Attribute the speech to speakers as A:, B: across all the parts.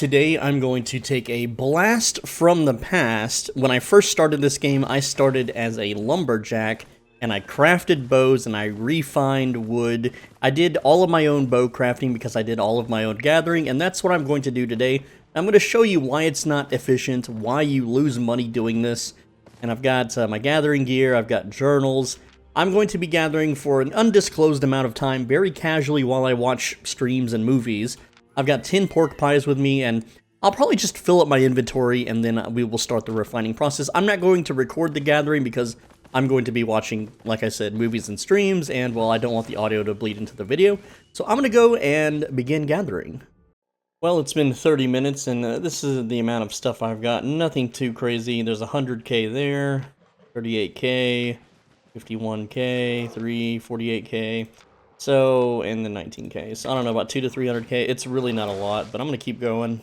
A: Today I'm going to take a blast from the past. When I first started this game, I started as a lumberjack, and I crafted bows and I refined wood. I did all of my own bow crafting because I did all of my own gathering, and that's what I'm going to do today. I'm going to show you why it's not efficient, why you lose money doing this. And I've got my gathering gear, I've got journals. I'm going to be gathering for an undisclosed amount of time, very casually while I watch streams and movies. I've got 10 pork pies with me, and I'll probably just fill up my inventory, and then we will start the refining process. I'm not going to record the gathering because I'm going to be watching, like I said, movies and streams, and, well, I don't want the audio to bleed into the video. So I'm going to go and begin gathering. Well, it's been 30 minutes, and this is the amount of stuff I've got. Nothing too crazy. There's 100k there, 38k, 51k, 48k. So, and then 19k. So I don't know, about 200 to 300k. It's really not a lot, but I'm going to keep going.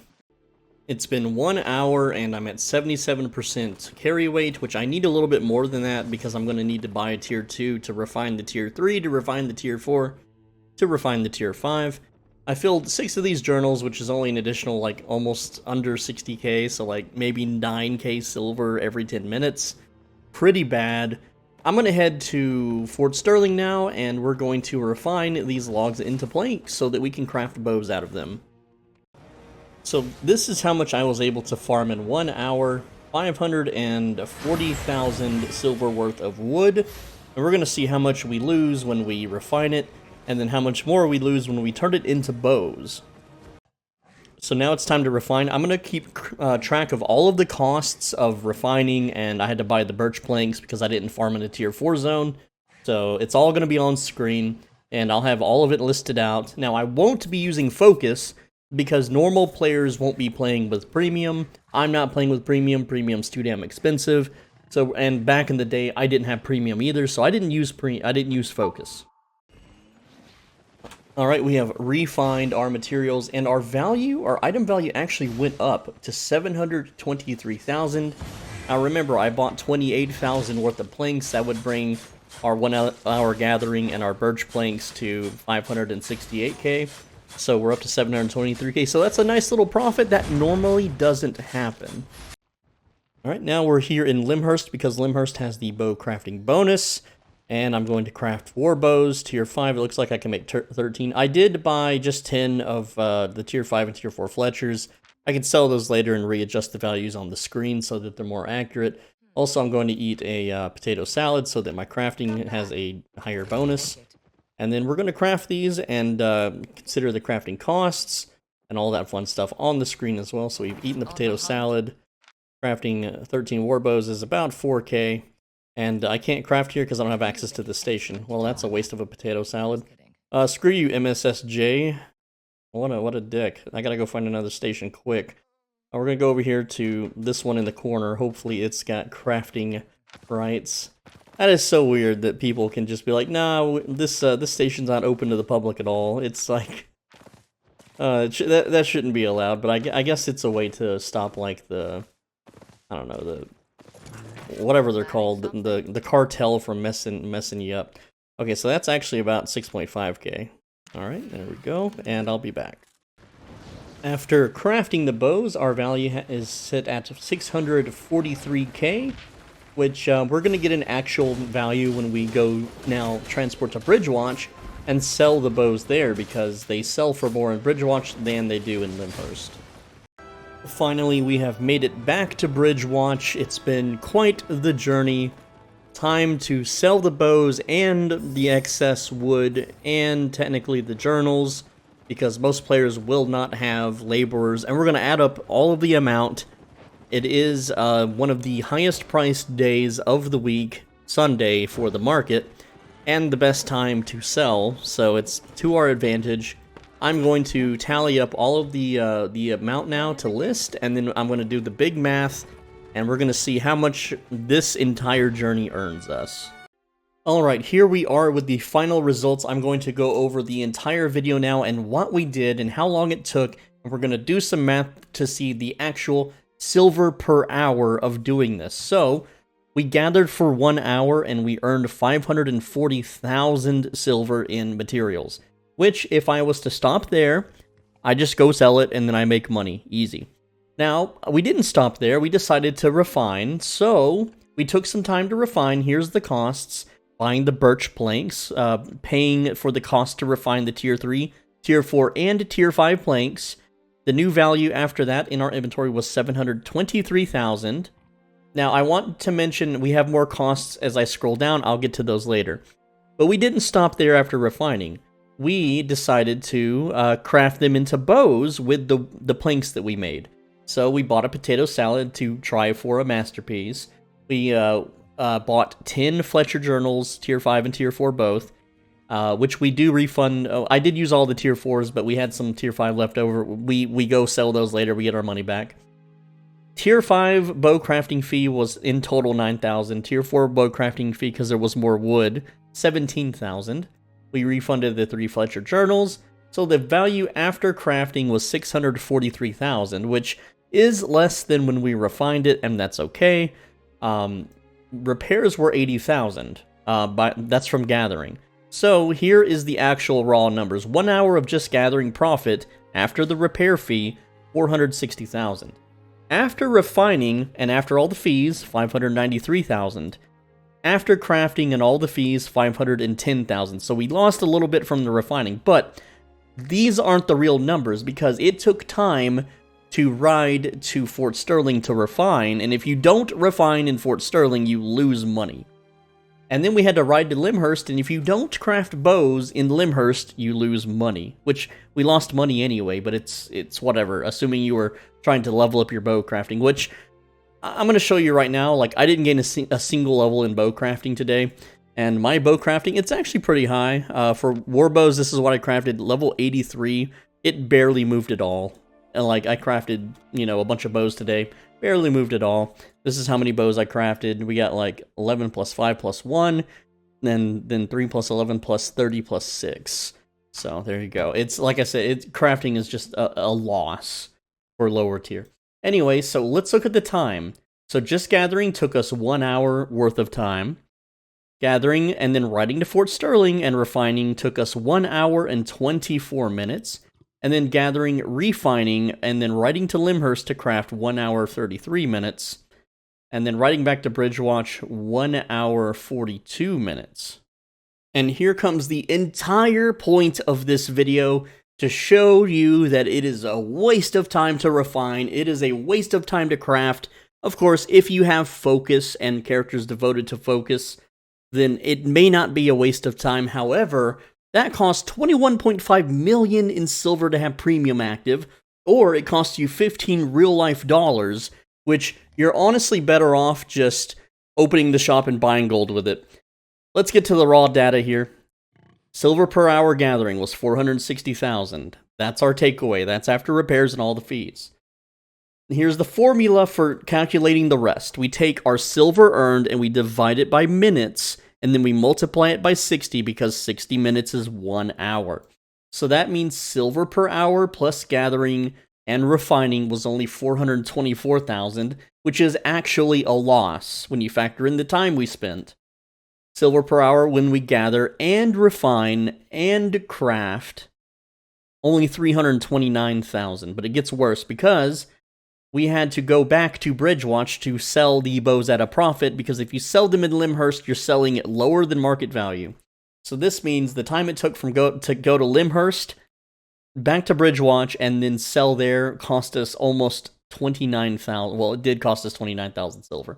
A: It's been 1 hour, and I'm at 77% carry weight, which I need a little bit more than that because I'm going to need to buy a tier 2 to refine the tier 3, to refine the tier 4, to refine the tier 5. I filled 6 of these journals, which is only an additional, like, almost under 60k, so, like, maybe 9k silver every 10 minutes. Pretty bad. I'm going to head to Fort Sterling now, and we're going to refine these logs into planks so that we can craft bows out of them. So this is how much I was able to farm in 1 hour, 540,000 silver worth of wood, and we're going to see how much we lose when we refine it, and then how much more we lose when we turn it into bows. So now it's time to refine. I'm going to keep track of all of the costs of refining, and I had to buy the birch planks because I didn't farm in a tier 4 zone. So it's all going to be on screen, and I'll have all of it listed out. Now I won't be using focus because normal players won't be playing with premium. I'm not playing with premium. Premium's too damn expensive. So, and back in the day I didn't have premium either, so I didn't use focus. Alright, we have refined our materials, and our item value actually went up to 723,000. Now remember, I bought 28,000 worth of planks. That would bring our 1 hour gathering and our birch planks to 568k. So we're up to 723k, so that's a nice little profit that normally doesn't happen. Alright, now we're here in Limhurst because Limhurst has the bow crafting bonus. And I'm going to craft 4 bows, tier 5, it looks like I can make 13. I did buy just 10 of the tier 5 and tier 4 Fletchers. I can sell those later and readjust the values on the screen so that they're more accurate. Also, I'm going to eat a potato salad so that my crafting has a higher bonus. And then we're going to craft these and consider the crafting costs and all that fun stuff on the screen as well. So we've eaten the potato salad. Crafting 13 war bows is about 4k. And I can't craft here because I don't have access to the station. Well, that's a waste of a potato salad. Screw you, MSSJ. What a dick. I gotta go find another station quick. We're gonna go over here to this one in the corner. Hopefully it's got crafting rights. That is so weird that people can just be like, nah, this station's not open to the public at all. It's like... that shouldn't be allowed, but I guess it's a way to stop, like, the... I don't know, the... whatever they're called, the cartel from messing you up. Okay, so that's actually about 6.5k. Alright, there we go, and I'll be back. After crafting the bows, our value is set at 643k, which we're going to get an actual value when we go now transport to Bridgewatch and sell the bows there, because they sell for more in Bridgewatch than they do in Limhurst. Finally, we have made it back to Bridgewatch. It's been quite the journey. Time to sell the bows and the excess wood and technically the journals, because most players will not have laborers, and we're going to add up all of the amount. It is one of the highest priced days of the week, Sunday, for the market, and the best time to sell, so it's to our advantage. I'm going to tally up all of the amount now to list, and then I'm going to do the big math, and we're going to see how much this entire journey earns us. Alright, here we are with the final results. I'm going to go over the entire video now and what we did and how long it took, and we're going to do some math to see the actual silver per hour of doing this. So, we gathered for 1 hour, and we earned 540,000 silver in materials. Which, if I was to stop there, I just go sell it and then I make money. Easy. Now, we didn't stop there. We decided to refine. So we took some time to refine. Here's the costs. Buying the birch planks, paying for the cost to refine the tier 3, tier 4, and tier 5 planks. The new value after that in our inventory was 723,000. Now, I want to mention we have more costs as I scroll down. I'll get to those later. But we didn't stop there after refining. We decided to craft them into bows with the planks that we made. So we bought a potato salad to try for a masterpiece. We bought 10 Fletcher journals, tier 5 and tier 4 both, which we do refund. Oh, I did use all the tier 4s, but we had some tier 5 left over. We go sell those later. We get our money back. Tier 5 bow crafting fee was in total 9,000. Tier 4 bow crafting fee, because there was more wood, 17,000. We refunded the 3 Fletcher journals. So the value after crafting was 643,000, which is less than when we refined it, and that's okay. Repairs were 80,000, that's from gathering. So here is the actual raw numbers. 1 hour of just gathering profit after the repair fee, 460,000. After refining and after all the fees, 593,000. After crafting and all the fees, 510,000. So we lost a little bit from the refining, but these aren't the real numbers because it took time to ride to Fort Sterling to refine, and if you don't refine in Fort Sterling, you lose money. And then we had to ride to Limhurst, and if you don't craft bows in Limhurst, you lose money. Which, we lost money anyway, but it's whatever, assuming you were trying to level up your bow crafting, which I'm going to show you right now. Like, I didn't gain a single level in bow crafting today, and my bow crafting, it's actually pretty high. For war bows, this is what I crafted, level 83. It barely moved at all. And like, I crafted, a bunch of bows today. Barely moved at all. This is how many bows I crafted. We got like 11 plus 5 plus 1. Then 3 plus 11 plus 30 plus 6. So there you go. It's like I said, crafting is just a loss for lower tier. Anyway, so let's look at the time. So just gathering took us 1 hour worth of time. Gathering and then riding to Fort Sterling and refining took us 1 hour and 24 minutes. And then gathering, refining, and then riding to Limhurst to craft 1 hour 33 minutes. And then riding back to Bridgewatch, 1 hour 42 minutes. And here comes the entire point of this video, to show you that it is a waste of time to refine, it is a waste of time to craft. Of course, if you have focus and characters devoted to focus, then it may not be a waste of time. However, that costs 21.5 million in silver to have premium active, or it costs you 15 real-life dollars, which you're honestly better off just opening the shop and buying gold with it. Let's get to the raw data here. Silver per hour gathering was 460,000. That's our takeaway. That's after repairs and all the fees. Here's the formula for calculating the rest. We take our silver earned and we divide it by minutes, and then we multiply it by 60 because 60 minutes is 1 hour. So that means silver per hour plus gathering and refining was only 424,000, which is actually a loss when you factor in the time we spent. Silver per hour when we gather and refine and craft, only 329,000. But it gets worse because we had to go back to Bridgewatch to sell the bows at a profit, because if you sell them in Limhurst, you're selling at lower than market value. So this means the time it took to go to Limhurst, back to Bridgewatch, and then sell there cost us almost 29,000. Well, it did cost us 29,000 silver.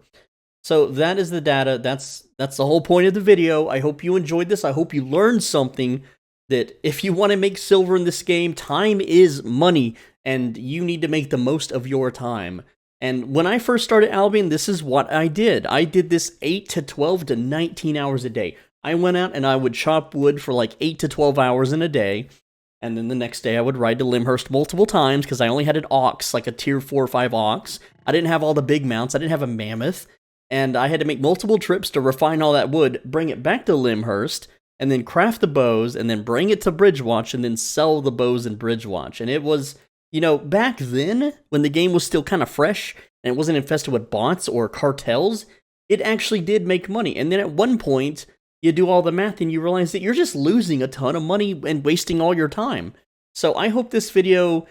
A: So that is the data. That's the whole point of the video. I hope you enjoyed this. I hope you learned something, that if you want to make silver in this game, time is money, and you need to make the most of your time. And when I first started Albion, this is what I did. I did this 8 to 12 to 19 hours a day. I went out and I would chop wood for like 8 to 12 hours in a day, and then the next day I would ride to Limhurst multiple times, because I only had an ox, like a tier 4 or 5 ox. I didn't have all the big mounts. I didn't have a mammoth. And I had to make multiple trips to refine all that wood, bring it back to Limhurst, and then craft the bows, and then bring it to Bridgewatch, and then sell the bows in Bridgewatch. And it was, back then, when the game was still kind of fresh, and it wasn't infested with bots or cartels, it actually did make money. And then at one point, you do all the math, and you realize that you're just losing a ton of money and wasting all your time. So I hope this video,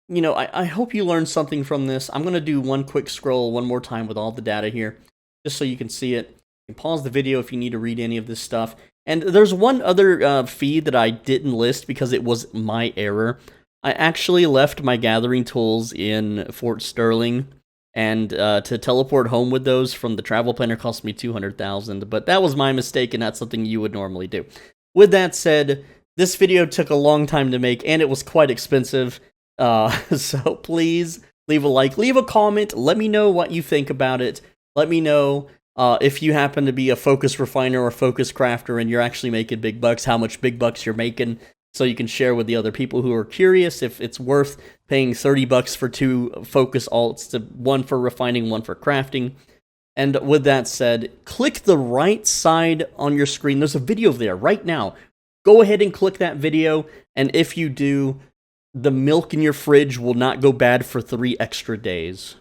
A: I hope you learned something from this. I'm going to do one quick scroll one more time with all the data here, just so you can see it. You can pause the video if you need to read any of this stuff. And there's one other feed that I didn't list because it was my error. I actually left my gathering tools in Fort Sterling, and to teleport home with those from the travel planner cost me 200,000, but that was my mistake, and that's something you would normally do. With that said, this video took a long time to make, and it was quite expensive, so please leave a like, leave a comment, let me know what you think about it, let me know if you happen to be a focus refiner or focus crafter and you're actually making big bucks, how much big bucks you're making, so you can share with the other people who are curious if it's worth paying 30 bucks for 2 focus alts, one for refining, one for crafting. And with that said, click the right side on your screen. There's a video there right now. Go ahead and click that video, and if you do, the milk in your fridge will not go bad for 3 extra days.